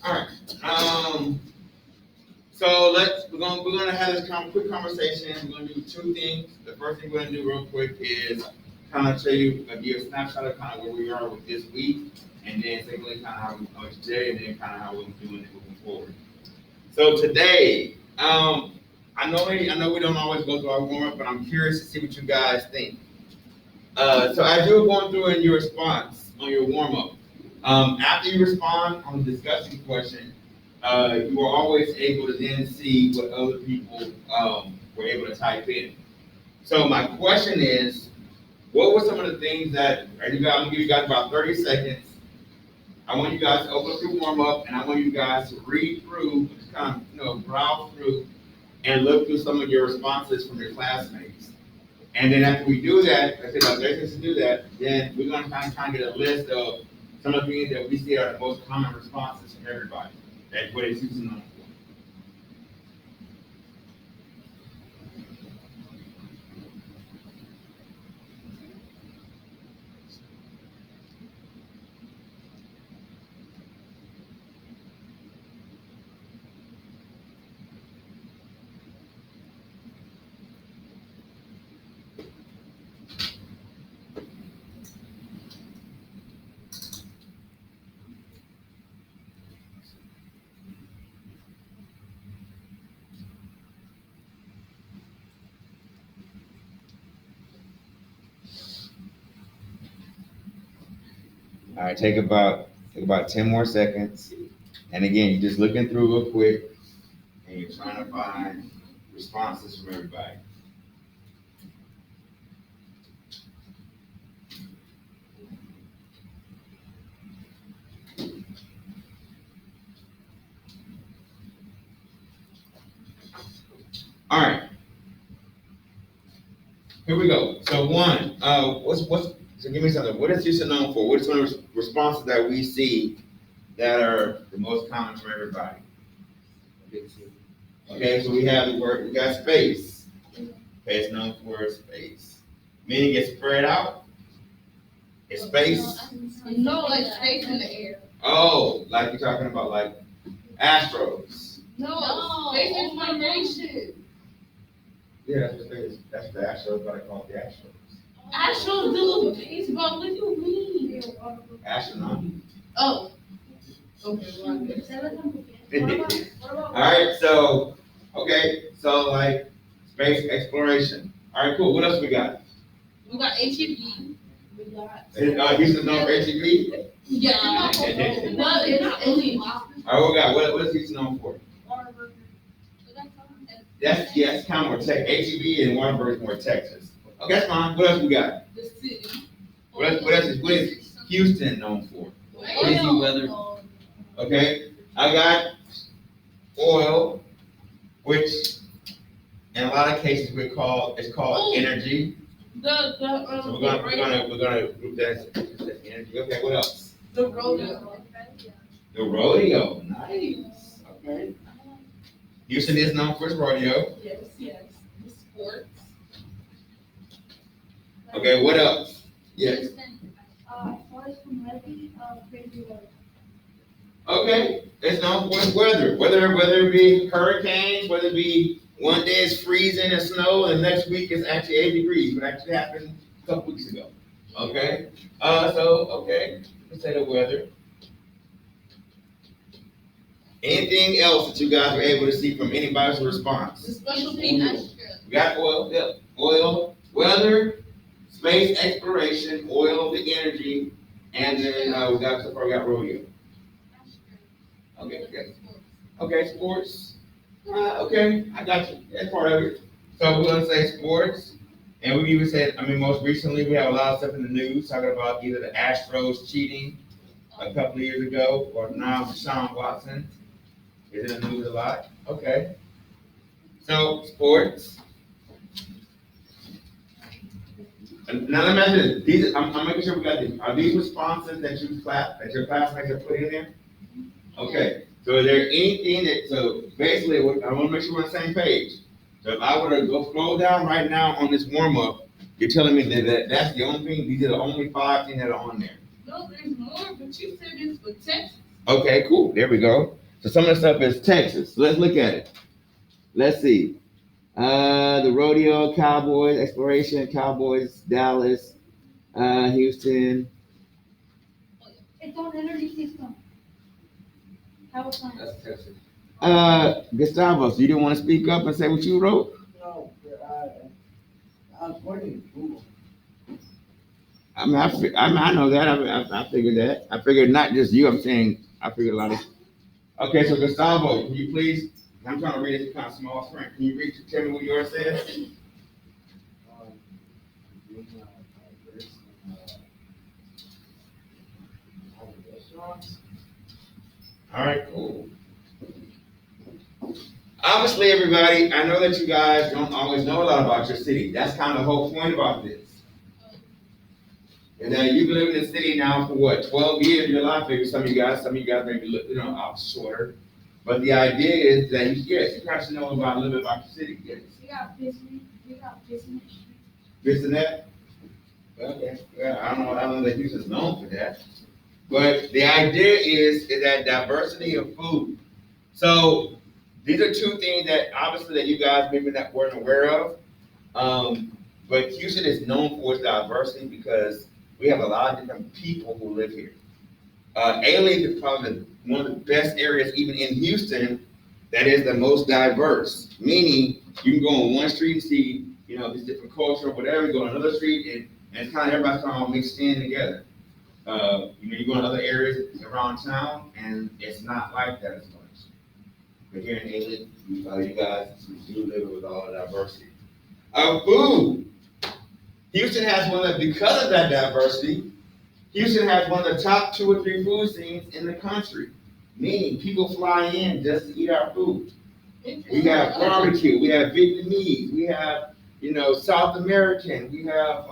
All right. So we're gonna have this quick conversation. We're gonna do two things. The first thing we're gonna do real quick is kind of show you, give a snapshot of kind of where we are with this week, and then secondly, kind of how we're going today, and then kind of how we're doing it moving forward. So today, I know we don't always go through our warm up, but I'm curious to see what you guys think. So as you were going through in your response on your warm up, after you respond on the discussion question, you are always able to then see what other people were able to type in. So my question is, what were some of the things that, I'm gonna give you guys about 30 seconds. I want you guys to open up your warm up, and I want you guys to read through, just kind of, browse through and look through some of your responses from your classmates. And then after we do that, I said about 30 seconds to do that, then we're gonna kind of get a list of some of the things that we see are the most common responses from everybody. That's what it's using on. All right, take about 10 more seconds. And again, you're just looking through real quick and you're trying to find responses from everybody. All right. Here we go. So one, so give me something. What is Houston known for? What is some of the responses that we see that are the most common from everybody? Okay, so we have we got space. Okay, it's known for space. Meaning it's spread out. It's space. No, like space in the air. Oh, like you're talking about like Astros. No, space exploration. Yeah, that's what space. That's the Astros, but I call it the Astros. Astros do baseball. What do you mean? Astronaut. Oh. Okay, All right, so like space exploration. All right, cool. What else we got? We got HEB. We got. Houston known for HEB? Yeah. Well, it's not only. All right, we got what is Houston known for? That's kind of more tech. HEB and Waterbury is more Texas. Okay, that's fine. What else we got? The city. What is Houston known for? Crazy weather. Okay, I got oil, which in a lot of cases it's called energy. So we're gonna group that as energy. Okay, what else? The rodeo. The rodeo. Nice. Okay. Houston is known for its rodeo. Yes. The sports. Okay, what else? Yes. Forest from Levy, crazy weather. Okay, it's known for its weather. Whether it be hurricanes, whether it be one day it's freezing and snow, and the next week it's actually 8 degrees. What actually happened a couple weeks ago. Okay. Let's say the weather. Anything else that you guys were able to see from anybody's response? The special people. We got oil, weather, space exploration, oil, the energy, and then we got rodeo. Okay, sports. Okay, I got you. That's part of it. So we're gonna say sports, and we even said, most recently we have a lot of stuff in the news talking about either the Astros cheating a couple of years ago, or now Deshaun Watson is in the news a lot. Okay. So sports. And now let me ask you this. I'm making sure we got these. Are these responses that your classmates have put in there? Okay. So is there anything so basically I want to make sure we're on the same page. So if I were to go scroll down right now on this warm up, you're telling me that that's the only thing, these are the only 5 things that are on there. No, there's more, but you said it's for Texas. Okay, cool. There we go. So some of the stuff is Texas. So let's look at it. Let's see. The rodeo, Cowboys, Exploration, Cowboys, Dallas, Houston. It's on energy system. Power plant. That's Texas. Gustavo, so you didn't want to speak up and say what you wrote? No, I was pointing to Google. I know that. I figured that. I figured not just you. I'm saying I figured a lot of. Okay, so Gustavo, can you please? I'm trying to read it kind of small print. Can you read? Tell me what yours says. Being diverse and all the restaurants. All right, cool. Obviously, everybody, I know that you guys don't always know a lot about your city. That's kind of the whole point about this. And then you've been living in the city now for what, 12 years of your life, maybe some of you guys maybe out shorter. But the idea is that you guys know about a little bit about your city. Yes. We got business. Listen to that? Okay. Yeah, I don't know that Houston's known for that. But the idea is that diversity of food. So these are two things that obviously that you guys maybe not weren't aware of. But Houston is known for its diversity because we have a lot of different people who live here. A-Lake is probably one of the best areas, even in Houston, that is the most diverse. Meaning, you can go on one street and see, these different culture or whatever. You go on another street and it's kind of everybody's kind of mixed in together. You go in other areas around town and it's not like that as much. But here in A-Lake, you guys do live with all the diversity. Food. Houston has one of, because of that diversity, Houston has one of the top 2 or 3 food scenes in the country. Meaning people fly in just to eat our food. We have barbecue, we have Vietnamese, we have, South American, we have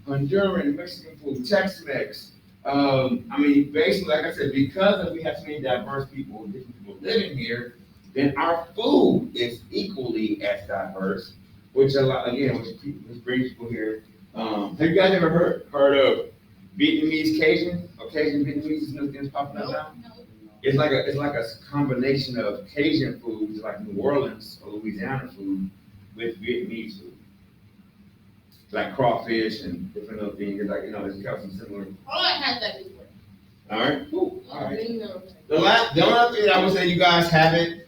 Honduran, Mexican food, Tex-Mex. Basically, like I said, because we have so many diverse people, different people living here, then our food is equally as diverse, which brings people here. Have you guys ever heard of Vietnamese Cajun? Or Cajun Vietnamese is new things popping up now? No. It's like a combination of Cajun foods, like New Orleans or Louisiana food, with Vietnamese food. Like crawfish and different little things, it's got some similar. Oh, I had that before. All right, cool. All right. No. The only other thing I would say you guys haven't,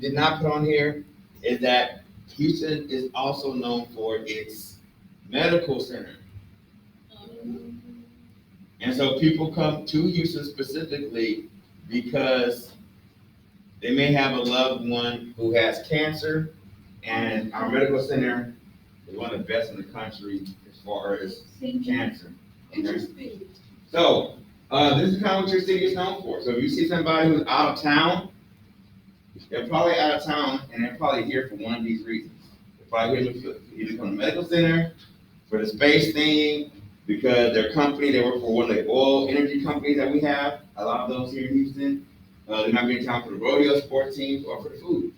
did not put on here is that Houston is also known for its medical center. And so people come to Houston specifically because they may have a loved one who has cancer, and our medical center is one of the best in the country as far as cancer. Interesting. So, this is kind of what your city is known for. So if you see somebody who's out of town, they're probably out of town and they're probably here for one of these reasons. They're probably here to either come to the medical center for the space thing, because their company, they work for one of the oil energy companies that we have, a lot of those here in Houston. They might be in town for the rodeo sports teams or for the food.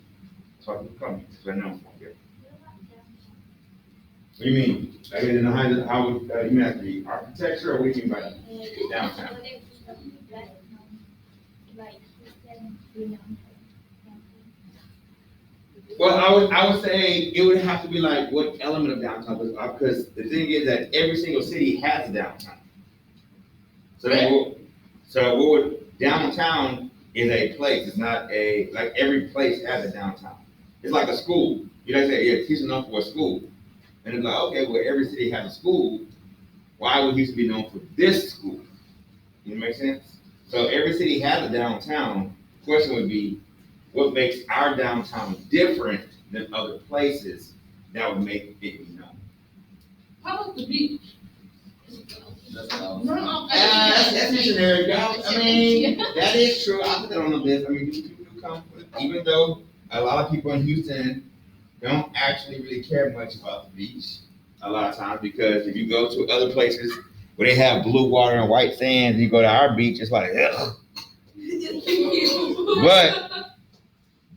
That's why people come, that's what they're known for here. What do you mean? Like, you know, how would, you mean like the architecture, or what do you mean by downtown? Well, I would say it would have to be like what element of downtown, because the thing is that every single city has a downtown. So downtown is a place. It's not like every place has a downtown. It's like a school. You know what I'm saying? Yeah, Houston known for a school. And it's like, okay, well, every city has a school. Why would Houston be known for this school? You know, make sense? So every city has a downtown. The question would be, what makes our downtown different than other places that would make it be known? How about the beach? That's That's missionary, y'all. I mean, that is true. I'll put that on the list. I mean, people do come, even though a lot of people in Houston don't actually really care much about the beach a lot of times, because if you go to other places where they have blue water and white sand, and you go to our beach, it's like, ugh.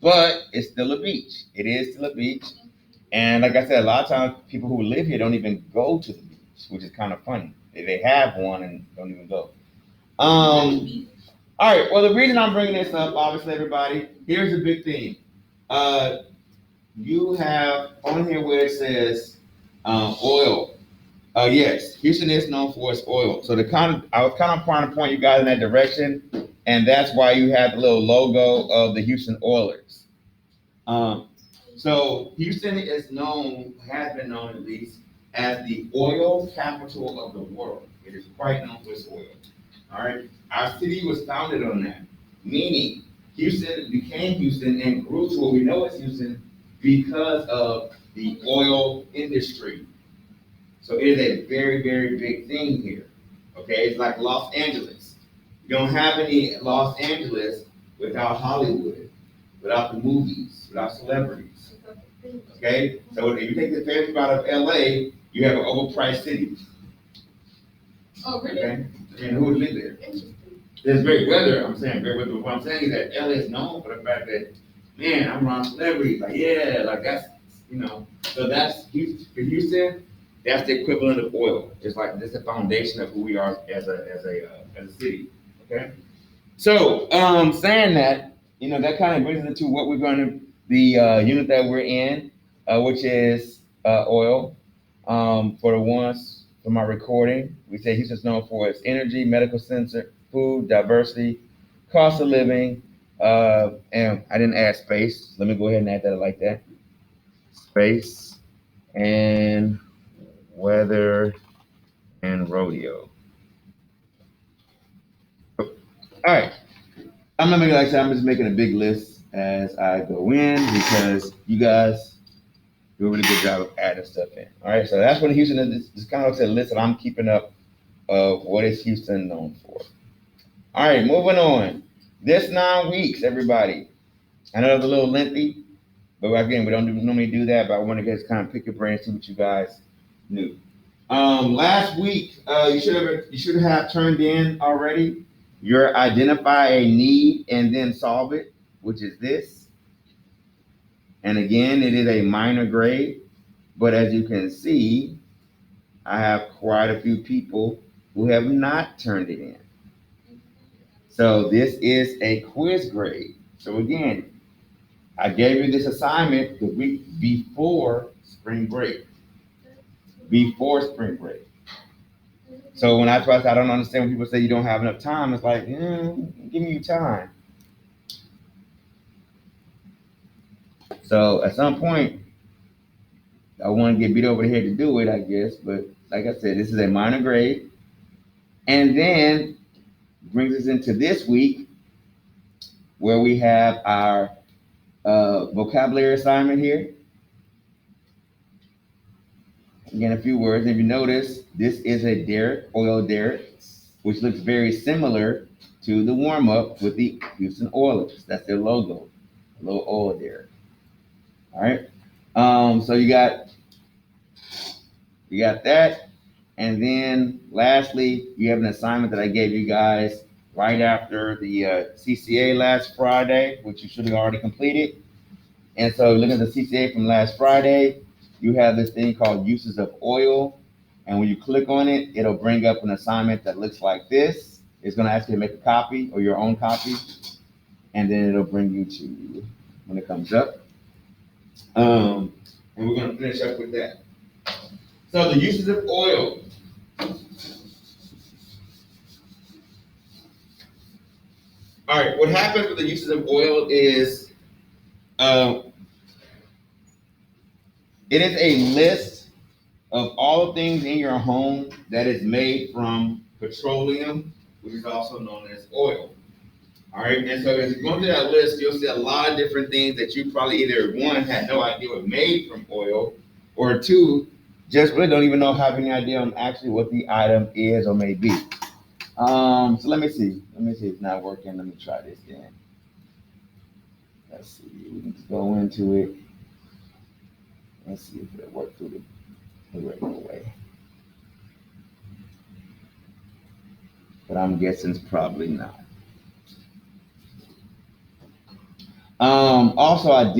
But it's still a beach. It is still a beach. And like I said, a lot of times people who live here don't even go to the beach, which is kind of funny. They have one and don't even go. All right, well, the reason I'm bringing this up, obviously, everybody, here's the big thing. Uh, you have on here where it says oil. Yes, Houston is known for its oil. So I was kind of trying to point you guys in that direction, and that's why you have the little logo of the Houston Oilers. Um, so Houston is known, has been known at least, as the oil capital of the world. It is quite known for its oil. All right, our city was founded on that, meaning Houston became Houston and grew to what we know as Houston because of the oil industry. So it is a very, very big thing here. Okay, it's like Los Angeles. You don't have any Los Angeles without Hollywood, without the movies, without celebrities. Okay, so if you take the famous out of LA, you have an overpriced city. Oh, really? Okay, and who would live there? Interesting. There's great weather. I'm saying great weather. What I'm saying is that LA is known for the fact that, man, I'm around celebrities. Like, yeah, like that's, So that's for Houston. That's the equivalent of oil. It's like this is the foundation of who we are as a city. Okay. So, saying that, that kind of brings us into what we're going to the unit that we're in, which is oil. For the ones for my recording, we say Houston's known for its energy, medical center, food, diversity, cost of living, and I didn't add space. Let me go ahead and add that like that. Space and weather and rodeo. All right. I'm not making like I said, I'm just making a big list as I go in because you guys do a really good job of adding stuff in. All right, so that's what Houston is. This kind of looks at a list that I'm keeping up of what is Houston known for. All right, moving on. This 9 weeks, everybody. I know it's a little lengthy, but again, we don't normally do that. But I want to just kind of pick your brain and see what you guys knew. Last week, you should have turned in already your identify a need and then solve it, which is this. And again, it is a minor grade, but as you can see, I have quite a few people who have not turned it in. So this is a quiz grade. So again, I gave you this assignment the week before spring break. Before spring break. So when I don't understand when people say you don't have enough time, it's like, give me time. So at some point, I want to get beat over the head to do it, I guess. But like I said, this is a minor grade. And then brings us into this week where we have our vocabulary assignment here. Again, a few words. If you notice, this is a derrick, oil derrick, which looks very similar to the warm-up with the Houston Oilers. That's their logo, a little oil derrick. All right. So you got that. And then lastly, you have an assignment that I gave you guys right after the CCA last Friday, which you should have already completed. And so looking at the CCA from last Friday, you have this thing called uses of oil. And when you click on it, it'll bring up an assignment that looks like this. It's going to ask you to make a copy or your own copy. And then it'll bring you to when it comes up. And we're going to finish up with that. So the uses of oil. All right, what happens with the uses of oil is it is a list of all the things in your home that is made from petroleum, which is also known as oil. All right, and so as you go through that list, you'll see a lot of different things that you probably either one had no idea were made from oil, or two, just really don't even have any idea on actually what the item is or may be. So let me see. It's not working. Let me try this again. Let's see. We can go into it. Let's see if it'll work through the regular way. But I'm guessing it's probably not. Also, I did